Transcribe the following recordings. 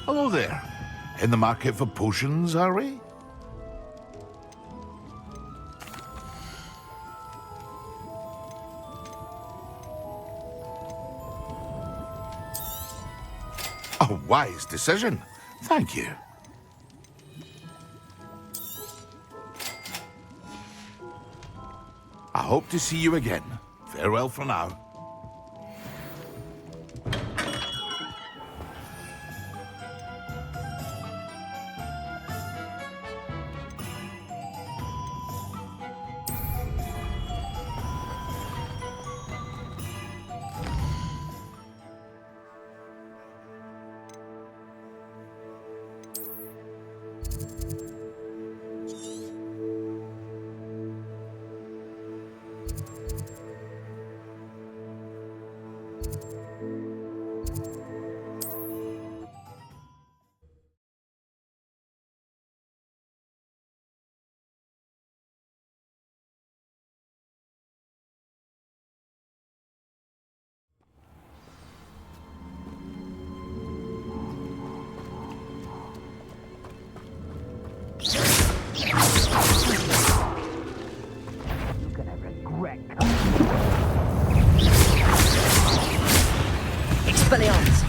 Hello there. In the market for potions, are we? A wise decision. Thank you. I hope to see you again. Farewell for now. Expelliarmus.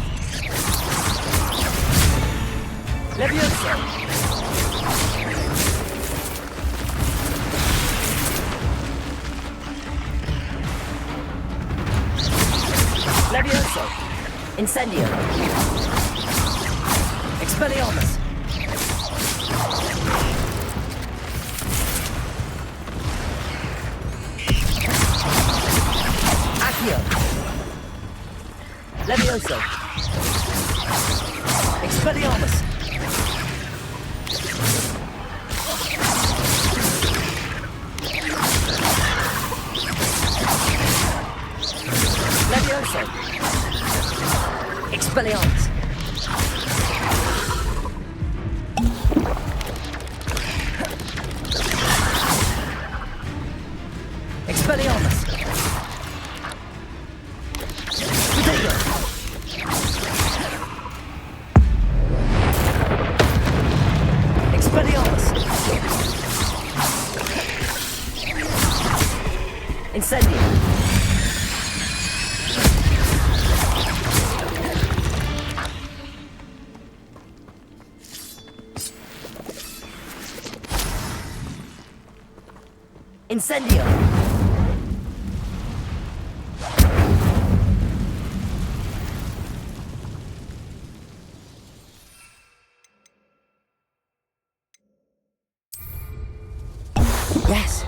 Leviosa. Leviosa. Incendio. Expelliarmus. Accio. Levioso. Expelliarmus. Levioso. Expelliarmus. Expelliarmus. Incendio. Incendio. Yes.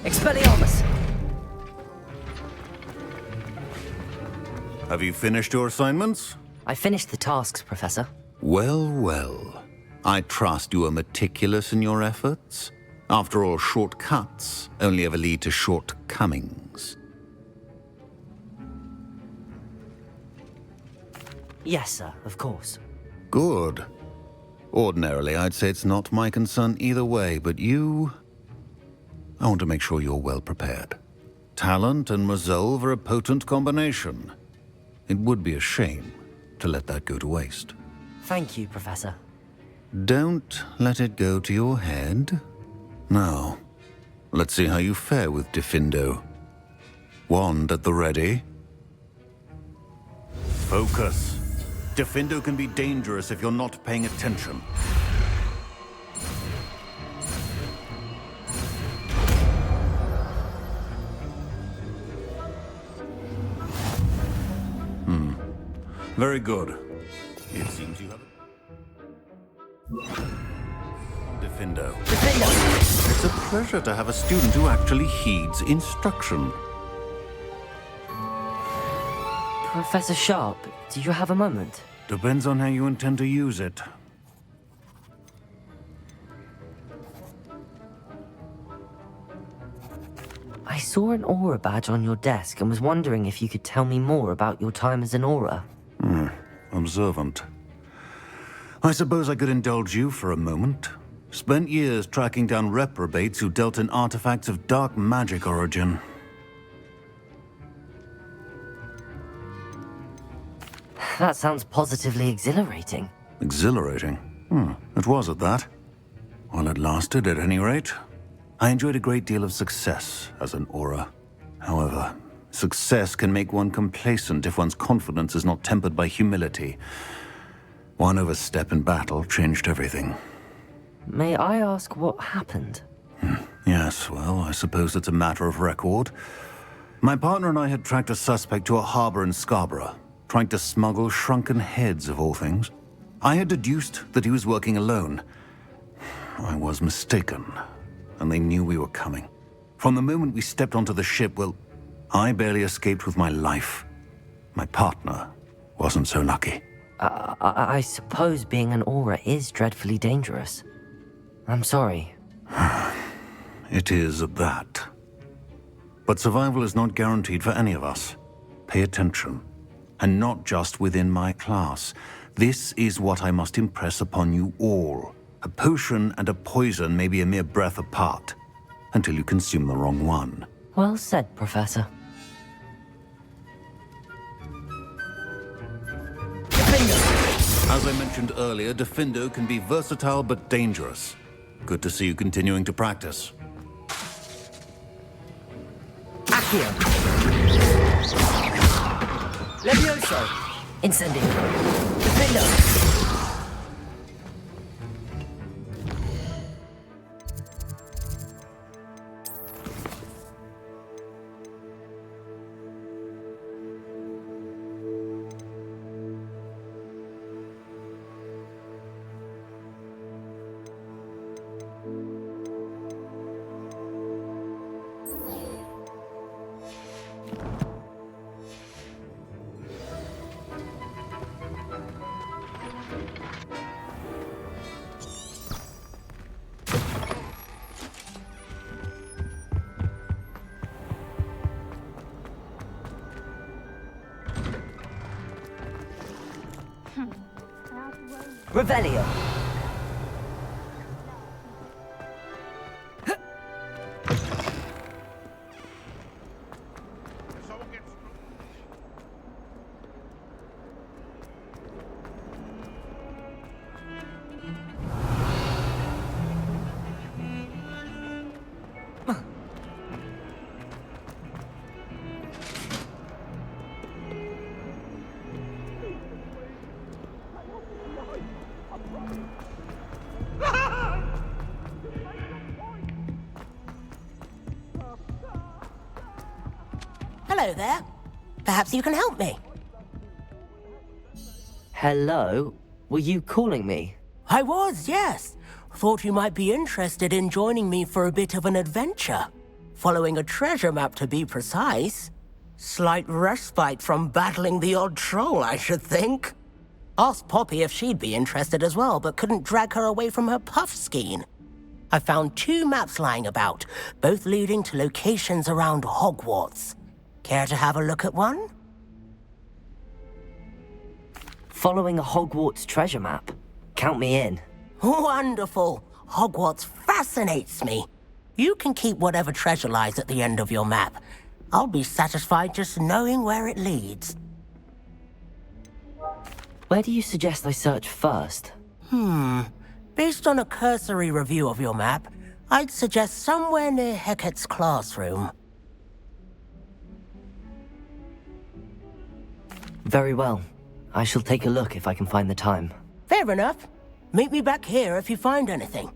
Expelliarmus. Have you finished your assignments? I finished the tasks, Professor. Well, well. I trust you are meticulous in your efforts. After all, shortcuts only ever lead to shortcomings. Yes, sir, of course. Good. Ordinarily, I'd say it's not my concern either way, but you... I want to make sure you're well prepared. Talent and resolve are a potent combination. It would be a shame to let that go to waste. Thank you, Professor. Don't let it go to your head. Now, let's see how you fare with Defindo. Wand at the ready. Focus. Defindo can be dangerous if you're not paying attention. Very good. It seems you have a... Defindo. Defindo! It's a pleasure to have a student who actually heeds instruction. Professor Sharp, do you have a moment? Depends on how you intend to use it. I saw an aura badge on your desk and was wondering if you could tell me more about your time as an aura. Observant. I suppose I could indulge you for a moment. Spent years tracking down reprobates who dealt in artifacts of dark magic origin. That sounds positively exhilarating. Exhilarating? It was at that. While it lasted, at any rate. I enjoyed a great deal of success as an aura. However, success can make one complacent if one's confidence is not tempered by humility. One overstep in battle changed everything. May I ask what happened? Yes, well, I suppose it's a matter of record. My partner and I had tracked a suspect to a harbor in Scarborough, trying to smuggle shrunken heads of all things. I had deduced that he was working alone. I was mistaken, and they knew we were coming. From the moment we stepped onto the ship, well, I barely escaped with my life. My partner wasn't so lucky. I suppose being an aura is dreadfully dangerous. I'm sorry. It is at that. But survival is not guaranteed for any of us. Pay attention. And not just within my class. This is what I must impress upon you all. A potion and a poison may be a mere breath apart, until you consume the wrong one. Well said, Professor. As I mentioned earlier, Defindo can be versatile but dangerous. Good to see you continuing to practice. Accio! Levioso! Incendio! Defindo! Revelio! Hello there. Perhaps you can help me. Hello? Were you calling me? I was, yes. Thought you might be interested in joining me for a bit of an adventure. Following a treasure map, to be precise. Slight respite from battling the odd troll, I should think. Asked Poppy if she'd be interested as well, but couldn't drag her away from her puff skein. I found 2 maps lying about, both leading to locations around Hogwarts. Care to have a look at one? Following a Hogwarts treasure map? Count me in. Wonderful. Hogwarts fascinates me. You can keep whatever treasure lies at the end of your map. I'll be satisfied just knowing where it leads. Where do you suggest I search first? Based on a cursory review of your map, I'd suggest somewhere near Hecat's classroom. Very well. I shall take a look if I can find the time. Fair enough. Meet me back here if you find anything.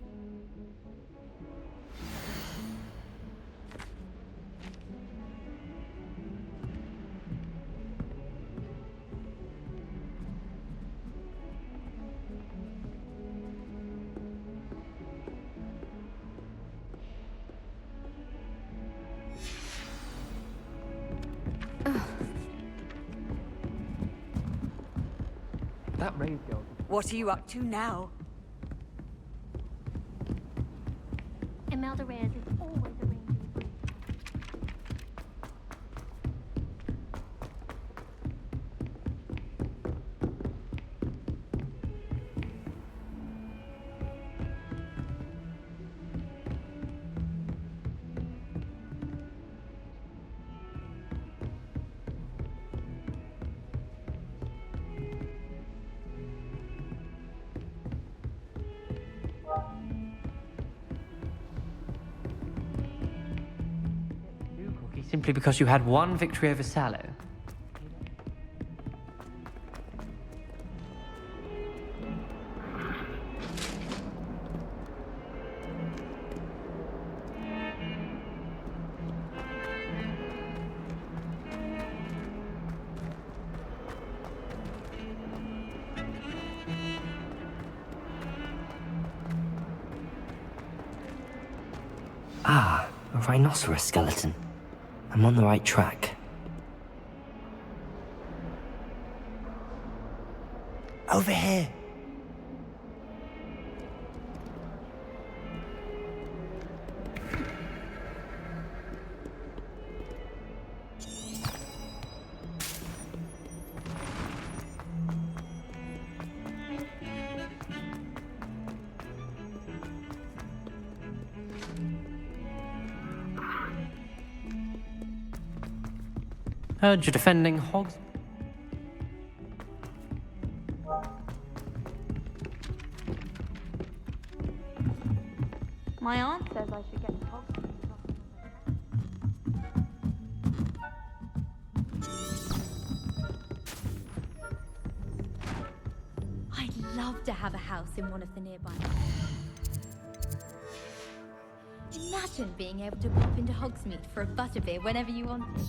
That rave girl. What are you up to now? Imelda Reyes is always arranging briefs. Cookie, simply because you had one victory over Sallow. Ah, a rhinoceros skeleton. I'm on the right track. Over here. Heard you're defending Hogs. My aunt says I should get Hogwarts. I'd love to have a house in one of the nearby. Imagine being able to pop into Hogsmeade for a butterbeer whenever you wanted.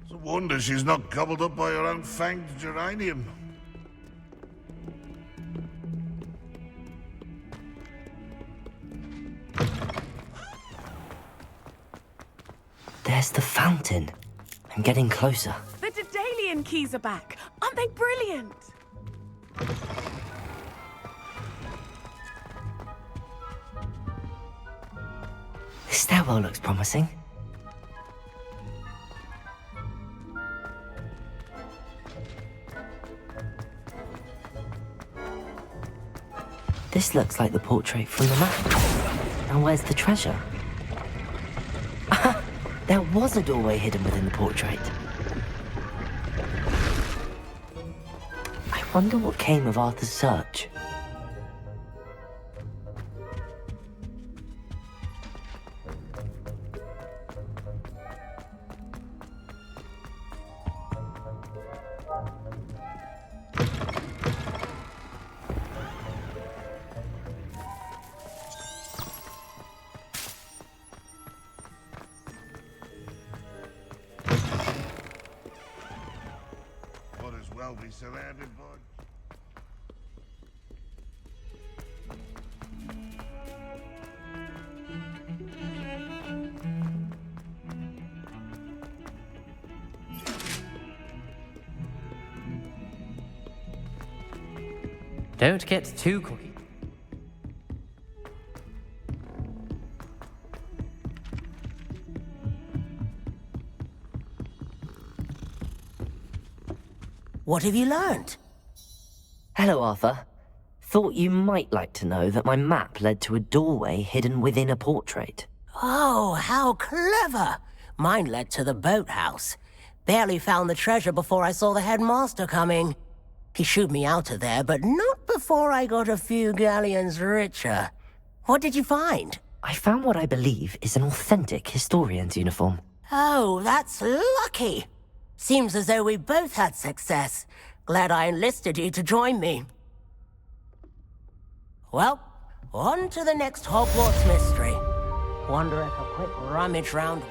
It's a wonder she's not gobbled up by her own fanged geranium. There's the fountain. I'm getting closer. The Daedalian keys are back. Aren't they brilliant? This stairwell looks promising. This looks like the portrait from the map. Now where's the treasure? There was a doorway hidden within the portrait. I wonder what came of Arthur's search. Might as well be surrounded by... Don't get too cocky. What have you learned? Hello, Arthur. Thought you might like to know that my map led to a doorway hidden within a portrait. Oh, how clever! Mine led to the boathouse. Barely found the treasure before I saw the headmaster coming. He shooed me out of there, but not before I got a few galleons richer. What did you find? I found what I believe is an authentic historian's uniform. Oh, that's lucky. Seems as though we both had success. Glad I enlisted you to join me. Well, on to the next Hogwarts mystery. Wonder if a quick rummage round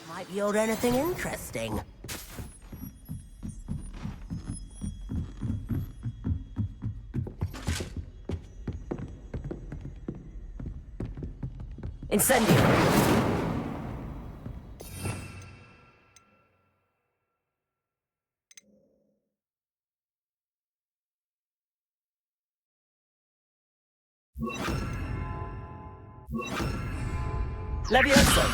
might yield anything interesting. Incendio! Levioso!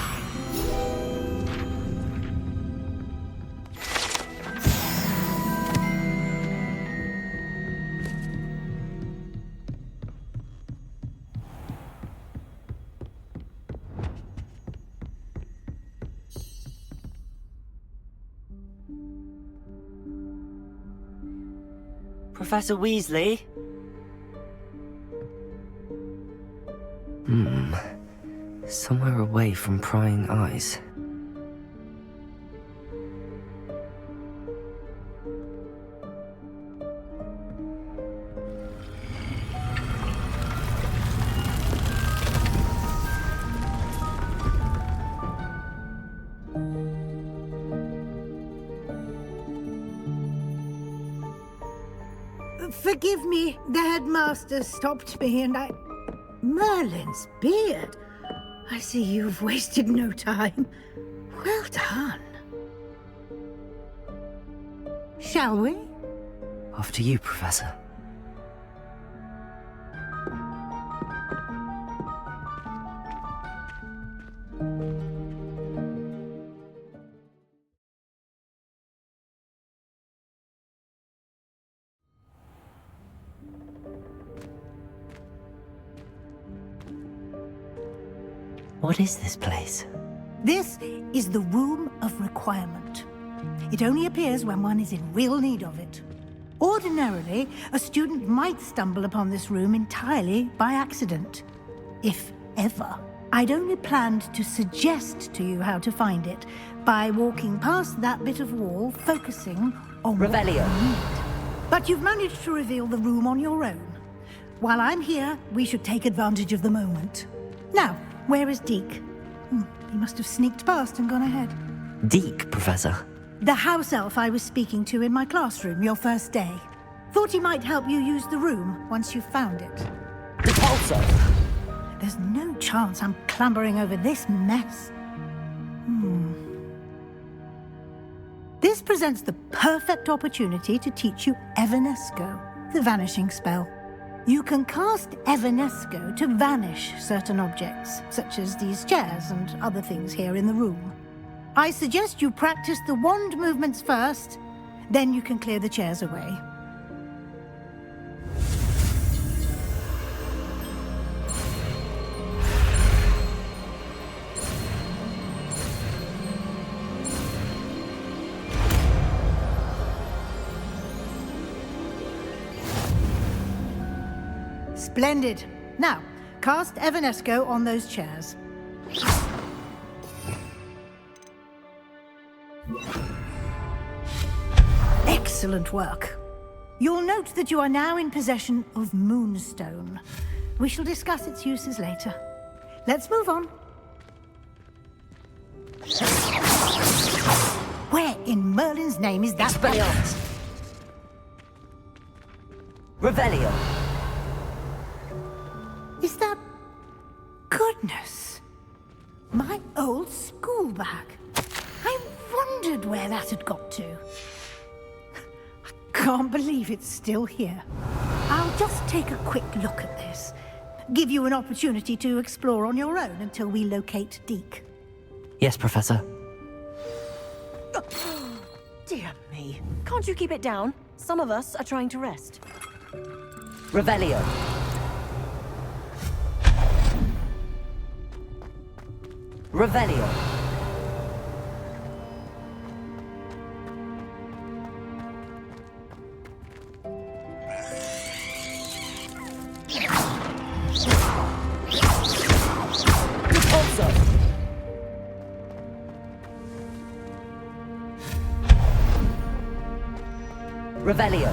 Professor Weasley? Somewhere away from prying eyes. Forgive me, the headmaster stopped me and I... Merlin's beard. I see you've wasted no time. Well done. Shall we? After you, Professor. What is this place? This is the Room of Requirement. It only appears when one is in real need of it. Ordinarily, a student might stumble upon this room entirely by accident, if ever. I'd only planned to suggest to you how to find it by walking past that bit of wall, focusing on Revelio. what you need. But you've managed to reveal the room on your own. While I'm here, we should take advantage of the moment. Now, where is Deke? He must have sneaked past and gone ahead. Deke, Professor. The house elf I was speaking to in my classroom your first day. Thought he might help you use the room once you found it. Repulsor! There's no chance I'm clambering over this mess. This presents the perfect opportunity to teach you Evanesco, the vanishing spell. You can cast Evanesco to vanish certain objects, such as these chairs and other things here in the room. I suggest you practice the wand movements first, then you can clear the chairs away. Splendid. Now, cast Evanesco on those chairs. Excellent work. You'll note that you are now in possession of Moonstone. We shall discuss its uses later. Let's move on. Where in Merlin's name is that? Expelliarmus! Revelio! Is that... Goodness. My old school bag. I wondered where that had got to. I can't believe it's still here. I'll just take a quick look at this. Give you an opportunity to explore on your own until we locate Deke. Yes, Professor. Dear me. Can't you keep it down? Some of us are trying to rest. Revelio. Revelio. Repulso. Revelio.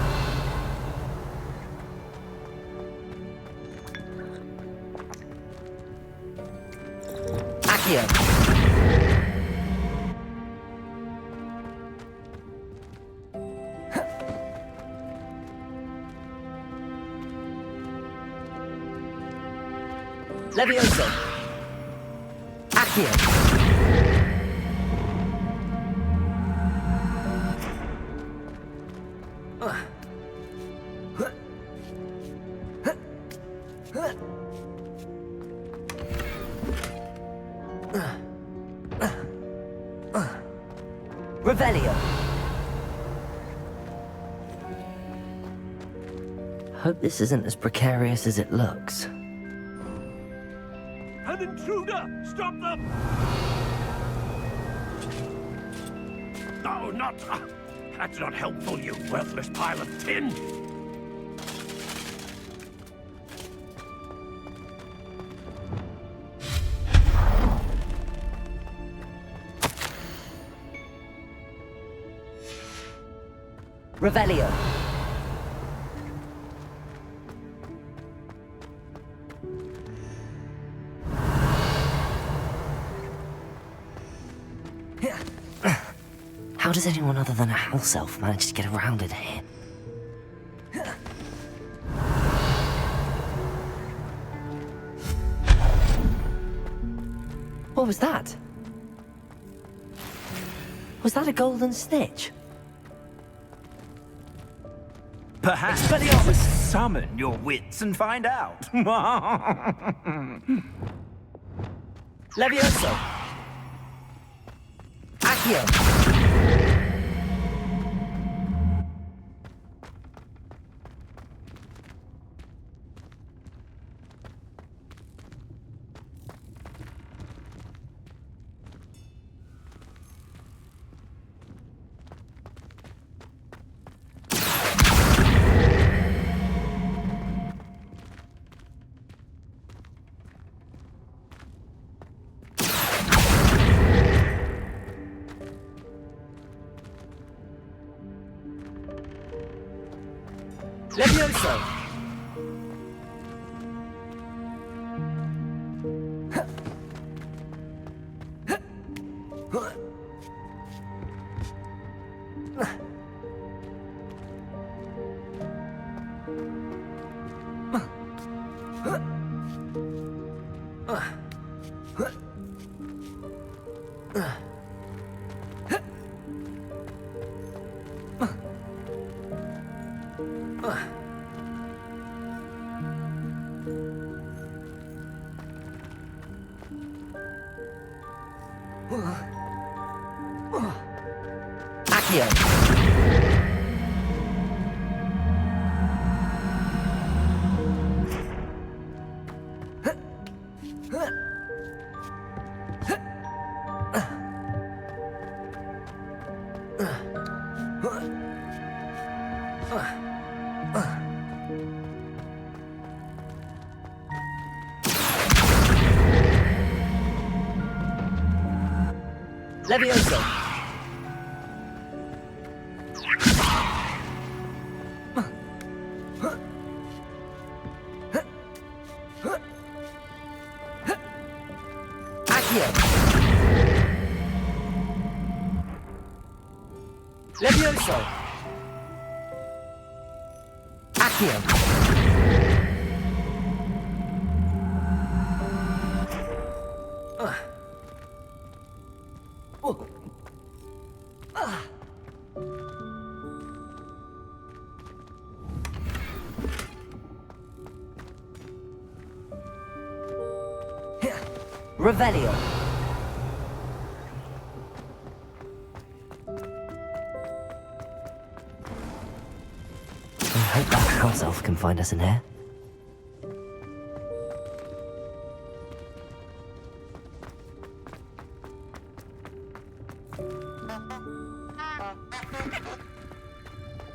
Accio. Levioso. Accio. Revelio. Hope this isn't as precarious as it looks. An intruder! Stop them! No, not... that's not helpful, you worthless pile of tin! Revelio. How does anyone other than a house elf manage to get around in here? What was that? Was that a golden snitch? Perhaps you should summon your wits and find out. Levioso. Accio. Levioso. Accio. Levioso. Accio. Levioso. Accio. Revelio. hope that house elf can find us in here.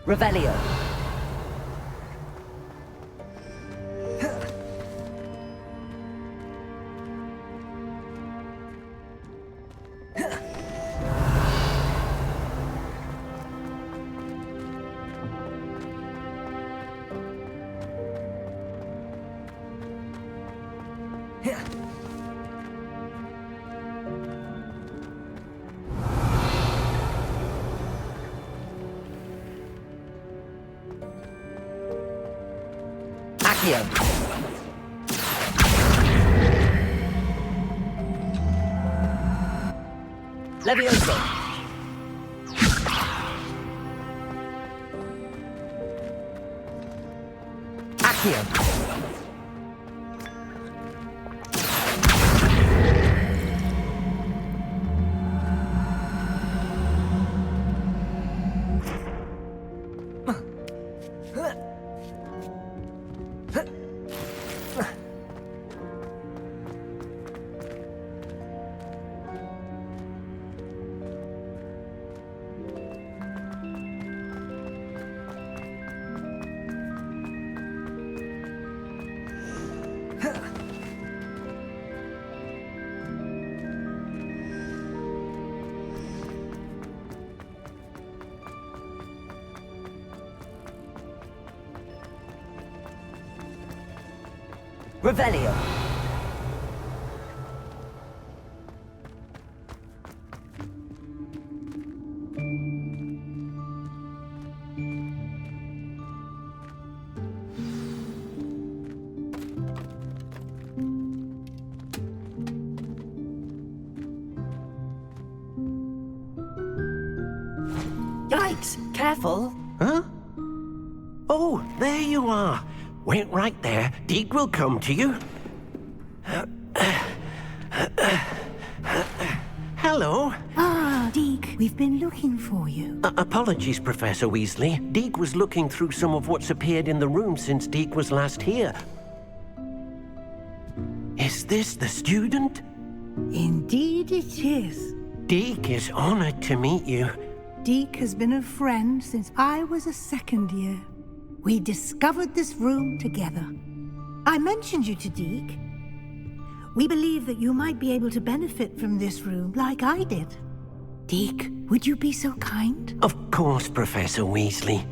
Revelio. Accio. Levioso. Accio. Revelio. Yikes! Careful! Huh? Oh, there you are. Wait right there. Deke will come to you. Hello. Ah, Deke, we've been looking for you. Apologies, Professor Weasley. Deke was looking through some of what's appeared in the room since Deke was last here. Is this the student? Indeed it is. Deke is honored to meet you. Deke has been a friend since I was a second year. We discovered this room together. I mentioned you to Deke. We believe that you might be able to benefit from this room like I did. Deke, would you be so kind? Of course, Professor Weasley.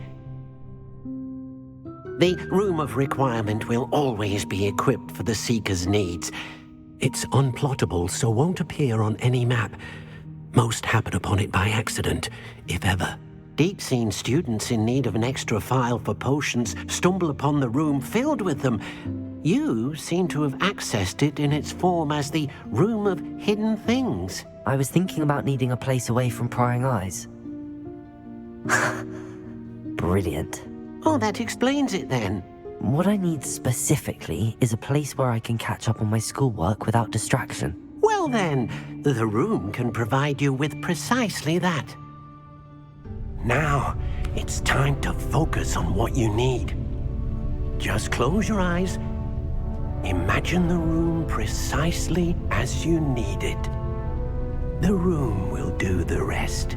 The Room of Requirement will always be equipped for the Seeker's needs. It's unplottable, so won't appear on any map. Most happen upon it by accident, if ever. Deke's seen students in need of an extra file for potions stumble upon the room filled with them. You seem to have accessed it in its form as the Room of Hidden Things. I was thinking about needing a place away from prying eyes. Brilliant. Oh, that explains it then. What I need specifically is a place where I can catch up on my schoolwork without distraction. Well then, the room can provide you with precisely that. Now, it's time to focus on what you need. Just close your eyes. Imagine the room precisely as you need it. The room will do the rest.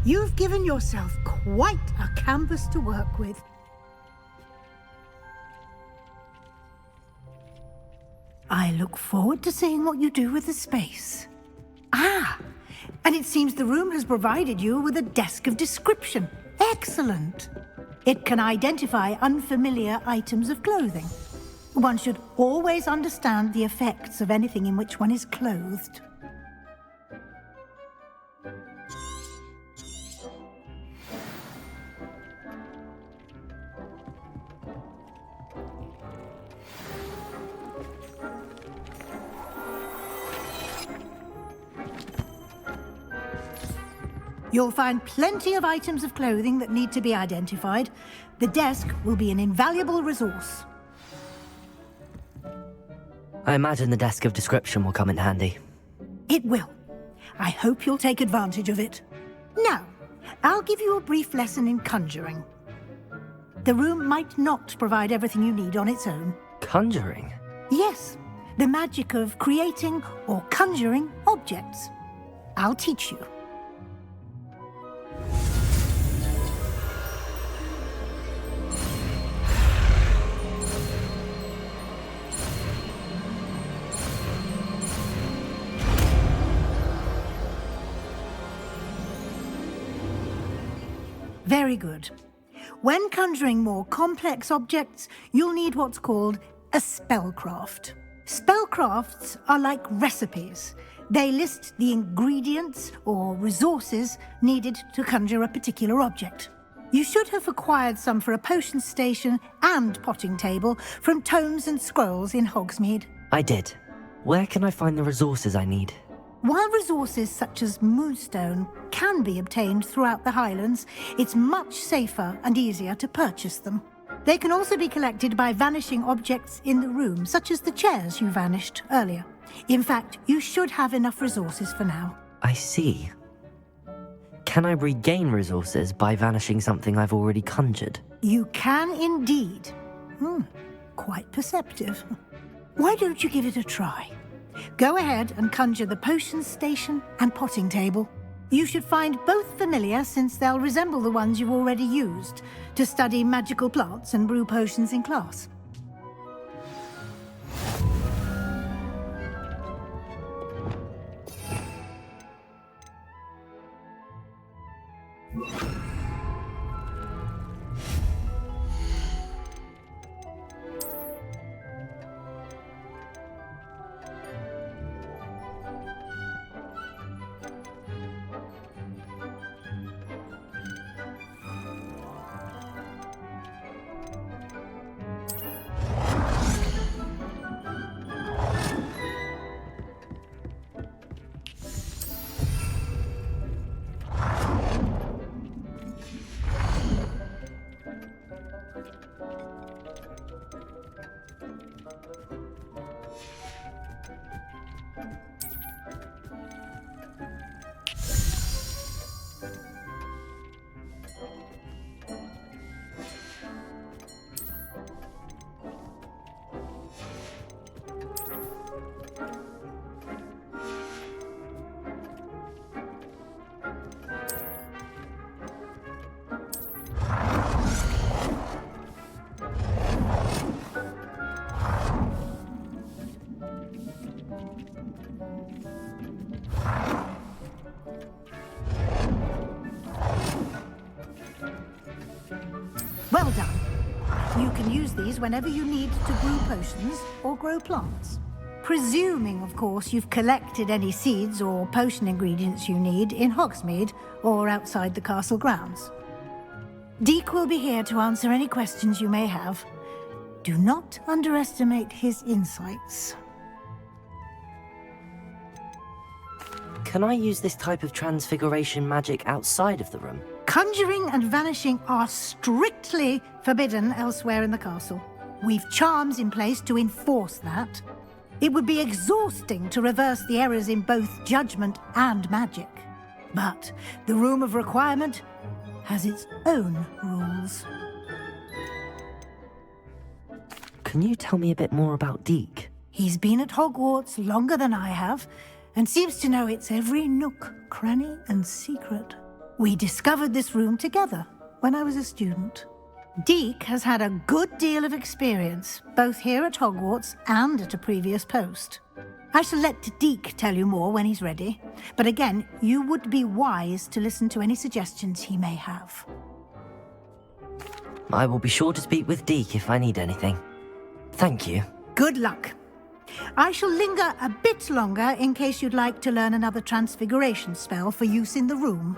You've given yourself quite a canvas to work with. I look forward to seeing what you do with the space. Ah, and it seems the room has provided you with a desk of description. Excellent. It can identify unfamiliar items of clothing. One should always understand the effects of anything in which one is clothed. You'll find plenty of items of clothing that need to be identified. The desk will be an invaluable resource. I imagine the desk of description will come in handy. It will. I hope you'll take advantage of it. Now, I'll give you a brief lesson in conjuring. The room might not provide everything you need on its own. Conjuring? Yes, the magic of creating or conjuring objects. I'll teach you. Very good. When conjuring more complex objects, you'll need what's called a spellcraft. Spellcrafts are like recipes. They list the ingredients or resources needed to conjure a particular object. You should have acquired some for a potion station and potting table from tomes and scrolls in Hogsmeade. I did. Where can I find the resources I need? While resources such as moonstone can be obtained throughout the Highlands, it's much safer and easier to purchase them. They can also be collected by vanishing objects in the room, such as the chairs you vanished earlier. In fact, you should have enough resources for now. I see. Can I regain resources by vanishing something I've already conjured? You can indeed. Quite perceptive. Why don't you give it a try? Go ahead and conjure the potion station and potting table. You should find both familiar, since they'll resemble the ones you've already used to study magical plants and brew potions in class. Well done. You can use these whenever you need to brew potions or grow plants. Presuming, of course, you've collected any seeds or potion ingredients you need in Hogsmeade or outside the castle grounds. Deek will be here to answer any questions you may have. Do not underestimate his insights. Can I use this type of transfiguration magic outside of the room? Conjuring and vanishing are strictly forbidden elsewhere in the castle. We've charms in place to enforce that. It would be exhausting to reverse the errors in both judgment and magic. But the Room of Requirement has its own rules. Can you tell me a bit more about Deek? He's been at Hogwarts longer than I have, and seems to know its every nook, cranny, and secret. We discovered this room together when I was a student. Deek has had a good deal of experience, both here at Hogwarts and at a previous post. I shall let Deek tell you more when he's ready, but again, you would be wise to listen to any suggestions he may have. I will be sure to speak with Deek if I need anything. Thank you. Good luck. I shall linger a bit longer in case you'd like to learn another transfiguration spell for use in the room.